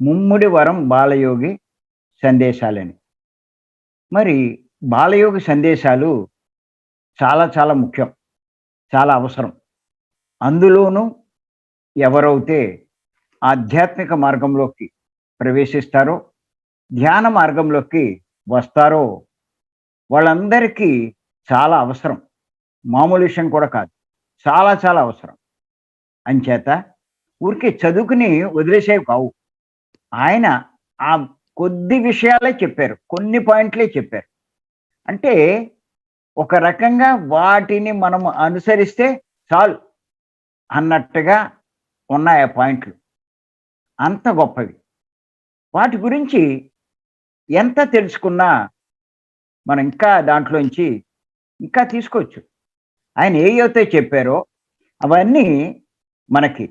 ముమ్ముడి వరం బాలయోగి సందేశాలని. మరి బాలయోగి సందేశాలు చాలా చాలా ముఖ్యం. చాలా అవసరం. అందులోనూ ఎవరైతే ఆధ్యాత్మిక మార్గంలోకి ప్రవేశిస్తారో, ధ్యాన మార్గంలోకి వస్తారో వాళ్ళందరికీ చాలా అవసరం. మామూలు విషయం కూడా కాదు. చాలా చాలా అవసరం. అంచేత ఊరికే చదువుకుని వదిలేసేవి కావు. ఆయన ఆ కొద్ది విషయాలే చెప్పారు. కొన్ని పాయింట్లే చెప్పారు. అంటే ఒక రకంగా వాటిని మనం అనుసరిస్తే చాలు అన్నట్టుగా ఉన్నాయి ఆ పాయింట్లు. అంత గొప్పవి. వాటి గురించి ఎంత తెలుసుకున్నా మనం ఇంకా దాంట్లోంచి ఇంకా తీసుకోవచ్చు. ఆయన ఏయైతే చెప్పారో అవన్నీ మనకి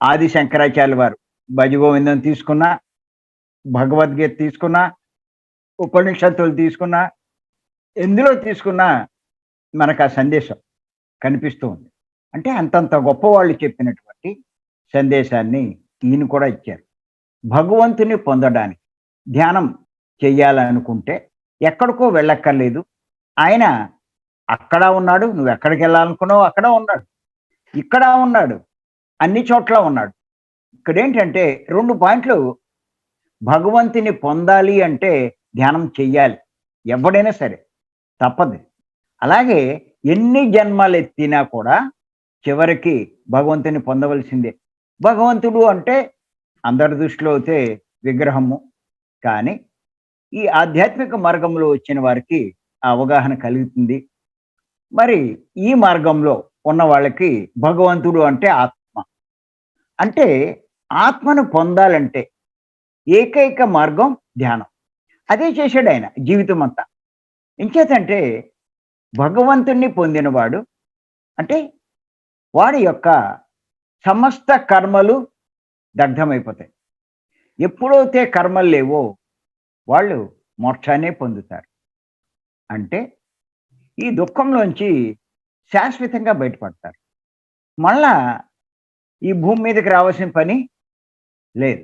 ఆది శంకరాచార్యుల వారు భజగోవిందం తీసుకున్నా, భగవద్గీత తీసుకున్నా, ఉపనిషత్తులు తీసుకున్నా, ఎందులో తీసుకున్నా మనకు ఆ సందేశం కనిపిస్తూ ఉంది. అంటే అంతంత గొప్పవాళ్ళు చెప్పినటువంటి సందేశాన్ని ఈయన కూడా ఇచ్చారు. భగవంతుని పొందడానికి ధ్యానం చెయ్యాలనుకుంటే ఎక్కడికో వెళ్ళక్కర్లేదు. ఆయన అక్కడ ఉన్నాడు. నువ్వెక్కడికెళ్ళాలనుకున్నావో అక్కడ ఉన్నాడు. ఇక్కడ ఉన్నాడు. అన్ని చోట్ల ఉన్నాడు. ఇక్కడేంటంటే 2 పాయింట్లు. భగవంతుని పొందాలి అంటే ధ్యానం చెయ్యాలి. ఎవడైనా సరే. తప్పదు. అలాగే ఎన్ని జన్మలెత్తినా కూడా చివరికి భగవంతుని పొందవలసిందే. భగవంతుడు అంటే అందరి దృష్టిలో అయితే విగ్రహము. కానీ ఈ ఆధ్యాత్మిక మార్గంలో వచ్చిన వారికి ఆ అవగాహన కలుగుతుంది. మరి ఈ మార్గంలో ఉన్న వాళ్ళకి భగవంతుడు అంటే ఆత్మ. అంటే ఆత్మను పొందాలంటే ఏకైక మార్గం ధ్యానం. అదే చేశాడాయన జీవితమంతా. ఎంచేతంటే భగవంతుణ్ణి పొందినవాడు అంటే వాడి యొక్క సమస్త కర్మలు దగ్ధమైపోతాయి. ఎప్పుడైతే కర్మలు లేవో వాళ్ళు మోక్షాన్నే పొందుతారు. అంటే ఈ దుఃఖంలోంచి శాశ్వతంగా బయటపడతారు. మళ్ళా ఈ భూమి మీదకి రావాల్సిన పని లేదు.